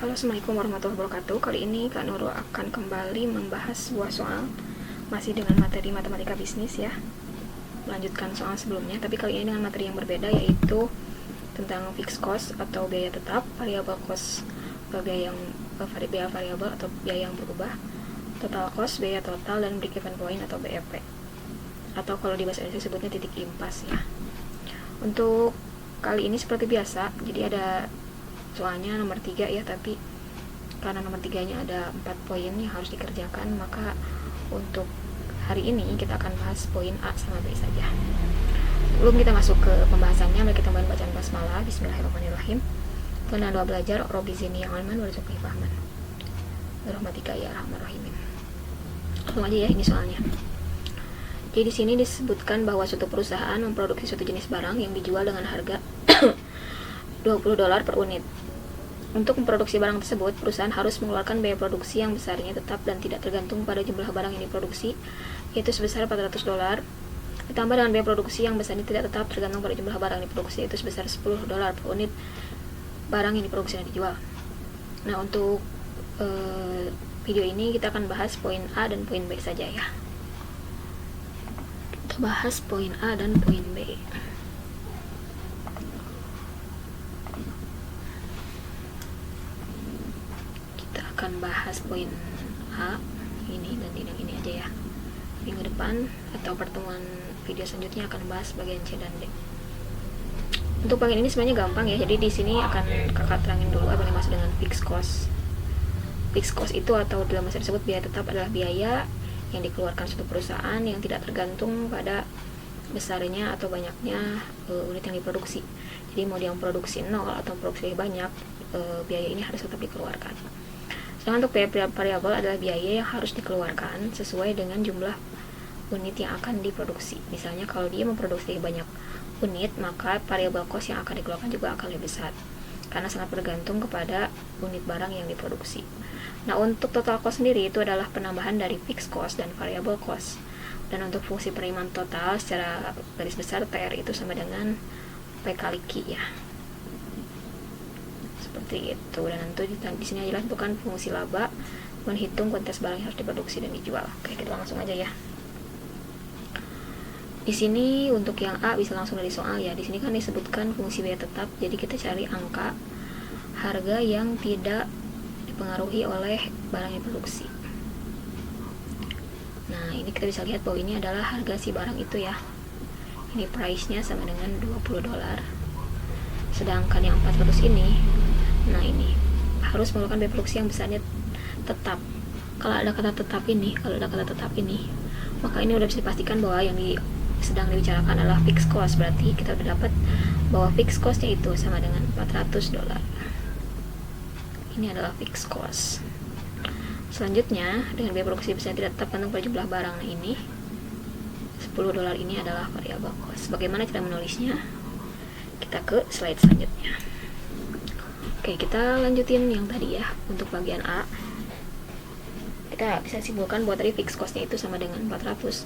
Halo, Assalamualaikum warahmatullahi wabarakatuh. Kali ini Kak Nurul akan kembali membahas sebuah soal masih dengan materi matematika bisnis ya. Melanjutkan soal sebelumnya, tapi kali ini dengan materi yang berbeda, yaitu tentang fixed cost atau biaya tetap, variable cost atau biaya variabel atau biaya yang berubah, total cost, biaya total, dan break even point atau BEP. Atau kalau di bahasa Indonesia sebutnya titik impas ya. Untuk kali ini seperti biasa, jadi ada soalnya nomor 3 ya, tapi karena nomor 3-nya ada 4 poin yang harus dikerjakan, maka untuk hari ini kita akan bahas poin A sama B saja. Sebelum kita masuk ke pembahasannya, mari kita mulai bacaan basmalah. Bismillahirrahmanirrahim. Karena doa belajar Robbi Zini yang alman warzuqni fahman. Rahmatika ya arhamar rahimin. Langsung aja ya ini soalnya. Jadi di sini disebutkan bahwa suatu perusahaan memproduksi suatu jenis barang yang dijual dengan harga $20 per unit. Untuk memproduksi barang tersebut, perusahaan harus mengeluarkan biaya produksi yang besarnya tetap dan tidak tergantung pada jumlah barang yang diproduksi, yaitu sebesar $400, ditambah dengan biaya produksi yang besarnya tidak tetap tergantung pada jumlah barang yang diproduksi, yaitu sebesar $10 per unit barang yang diproduksi dan dijual. Nah, untuk video ini kita akan bahas poin A dan poin B saja ya. Kita bahas poin A dan poin B. Akan bahas poin A ini dan tidak ini aja ya. Minggu depan atau pertemuan video selanjutnya akan bahas bagian C dan D. Untuk bagian ini sebenarnya gampang ya. Jadi di sini akan kakak terangin dulu apa yang dimaksud dengan fixed cost. Fixed cost itu atau dalam bahasa disebut biaya tetap adalah biaya yang dikeluarkan suatu perusahaan yang tidak tergantung pada besarnya atau banyaknya unit yang diproduksi. Jadi mau dia produksi 0 atau produksi banyak, biaya ini harus tetap dikeluarkan. Sedangkan untuk biaya variabel adalah biaya yang harus dikeluarkan sesuai dengan jumlah unit yang akan diproduksi. Misalnya kalau dia memproduksi banyak unit, maka variable cost yang akan dikeluarkan juga akan lebih besar karena sangat bergantung kepada unit barang yang diproduksi. Nah, untuk total cost sendiri itu adalah penambahan dari fixed cost dan variable cost. Dan untuk fungsi penerimaan total secara garis besar TR itu sama dengan P kali Q ya. Seperti itu. Dan tentu di sini jelas bukan fungsi laba menghitung kuantitas barang yang harus diproduksi dan dijual. Oke, kita langsung aja ya. Di sini untuk yang A bisa langsung dari soal ya. Di sini kan disebutkan fungsi biaya tetap. Jadi kita cari angka harga yang tidak dipengaruhi oleh barang yang diproduksi. Nah, ini kita bisa lihat bahwa ini adalah harga si barang itu ya. Ini price-nya sama dengan $20. Sedangkan yang 400 ini, nah ini harus melakukan biaya produksi yang besarnya tetap. Kalau ada kata tetap ini, maka ini udah bisa dipastikan bahwa yang sedang dibicarakan adalah fixed cost. Berarti kita udah dapat bahwa fixed cost-nya itu sama dengan $400. Ini adalah fixed cost. Selanjutnya, dengan biaya produksi besar tidak tetap tergantung pada jumlah barang. Nah, ini $10 ini adalah variable cost. Bagaimana cara menulisnya? Kita ke slide selanjutnya. Oke, kita lanjutin yang tadi ya. Untuk bagian A, kita bisa simpulkan bahwa tadi fixed cost-nya itu sama dengan 400.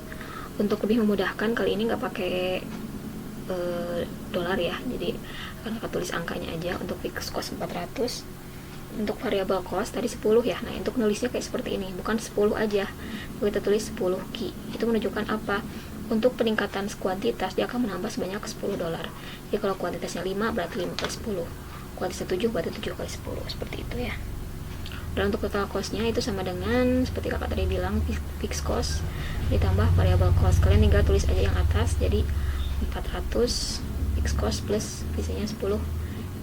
Untuk lebih memudahkan, kali ini nggak pakai dolar ya, jadi akan kita tulis angkanya aja. Untuk fixed cost 400. Untuk variable cost tadi 10 ya. Nah, untuk nulisnya kayak seperti ini, bukan 10 aja, kita tulis 10 Q. Itu menunjukkan apa? Untuk peningkatan kuantitas dia akan menambah sebanyak $10. Jadi kalau kuantitasnya 5 berarti 5 kali 10, kuantitasnya 7 berarti 7 kali 10, seperti itu ya. Dan untuk total cost-nya itu sama dengan seperti kakak tadi bilang, fixed cost ditambah variable cost. Kalian tinggal tulis aja yang atas, jadi 400 fixed cost plus biasanya 10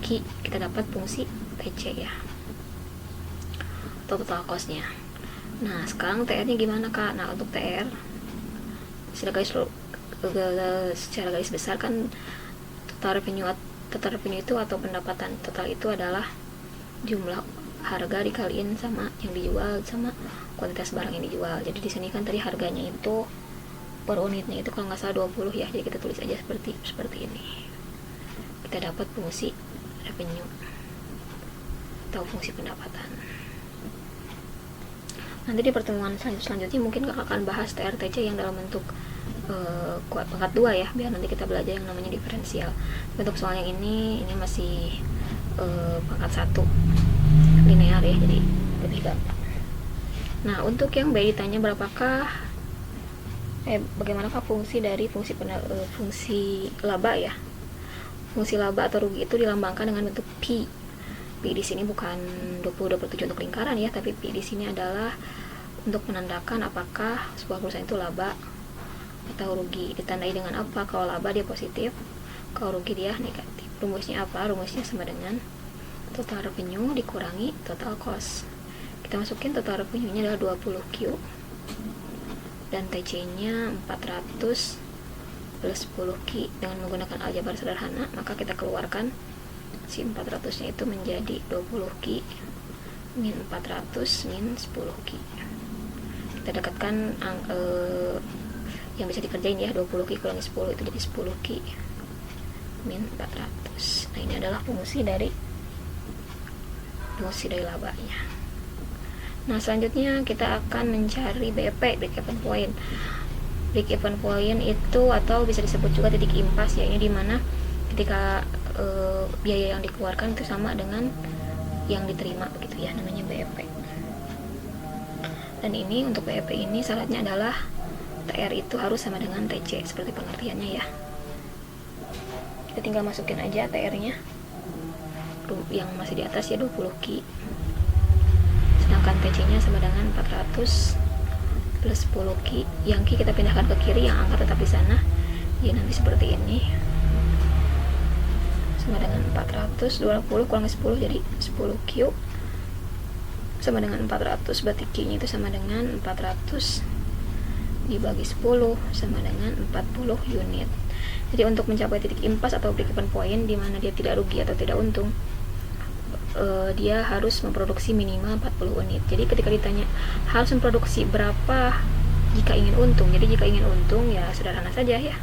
Q, kita dapat fungsi TC ya, total cost-nya. Nah, sekarang TR-nya gimana kak? Nah, untuk TR secara garis besar kan total revenue itu atau pendapatan total itu adalah jumlah harga dikaliin sama yang dijual sama kuantitas barang yang dijual. Jadi di sini kan tadi harganya itu per unitnya itu kalau nggak salah 20 ya. Jadi kita tulis aja seperti ini. Kita dapat fungsi revenue atau fungsi pendapatan. Nanti di pertemuan selanjutnya mungkin kakak akan bahas TRTC yang dalam bentuk pangkat 2 ya, biar nanti kita belajar yang namanya diferensial. Untuk soal yang ini masih pangkat 1. linear ya, jadi lebih gampang. Nah, untuk yang B ditanya bagaimanakah fungsi dari fungsi laba ya. Fungsi laba atau rugi itu dilambangkan dengan bentuk Pi. Pi di sini bukan 20-27 untuk lingkaran ya, tapi Pi di sini adalah untuk menandakan apakah sebuah perusahaan itu laba atau rugi. Ditandai dengan apa? Kalau laba dia positif, kalau rugi dia negatif. Rumusnya apa? Rumusnya sama dengan total revenue dikurangi total cost. Kita masukin total revenue-nya adalah 20Q dan TC-nya 400 plus 10Q. Dengan menggunakan aljabar sederhana, maka kita keluarkan si 400-nya itu menjadi 20Q min 400 min 10Q. Kita dekatkan yang bisa dikerjain ya, 20Q kurangi 10 itu jadi 10Q min 400. Nah, ini adalah fungsi dari labanya. Nah, selanjutnya kita akan mencari BEP, break even point. Break even point itu atau bisa disebut juga titik impas ya, ini dimana ketika biaya yang dikeluarkan itu sama dengan yang diterima gitu ya, namanya BEP. Dan ini untuk BEP ini syaratnya adalah TR itu harus sama dengan TC seperti pengertiannya ya. Kita tinggal masukin aja TR-nya yang masih di atas ya, 20Q, sedangkan TC-nya sama dengan 400 plus 10Q. Yang Q kita pindahkan ke kiri, yang angka tetap di sana. Ya, nanti seperti ini. Sama dengan 420 kurangi 10 jadi 10Q sama dengan 400, berarti Q-nya itu sama dengan 400 dibagi 10 sama dengan 40 unit. Jadi untuk mencapai titik impas atau break even point di mana dia tidak rugi atau tidak untung, dia harus memproduksi minimal 40 unit. Jadi ketika ditanya harus memproduksi berapa jika ingin untung, jadi jika ingin untung ya sederhana saja ya.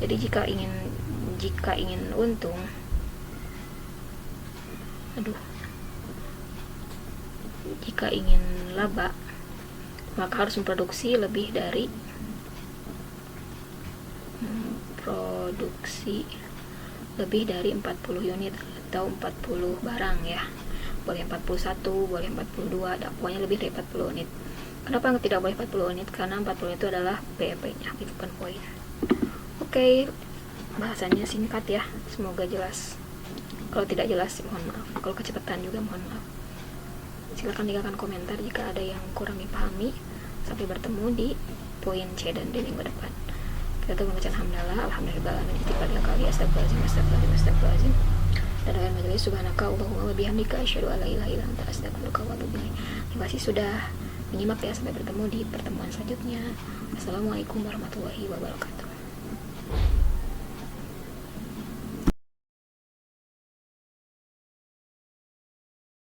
Jadi jika ingin untung, jika ingin laba, maka harus memproduksi lebih dari 40 unit atau 40 barang ya. Boleh 41, boleh 42, pokoknya lebih dari 40 unit. Kenapa tidak boleh 40 unit? Karena 40 itu adalah BEP-nya, break-even point. Oke, bahasannya singkat ya, semoga jelas. Kalau tidak jelas mohon maaf, kalau kecepatan juga mohon maaf. Silahkan tinggalkan komentar jika ada yang kurang dipahami. Sampai bertemu di poin C dan D minggu depan. Kita tunggu bacaan hamdalah, alhamdulillahirobbilalamin, istighfar kali, astagfirullahaladzim. Dan dengan majelis subhanaka Allahumma wa bihamdika asyhadu an la ilaha illa anta astaghfiruka wa atubu ilaik. Terima kasih sudah menyimak ya, sampai bertemu di pertemuan selanjutnya. Assalamualaikum warahmatullahi wabarakatuh.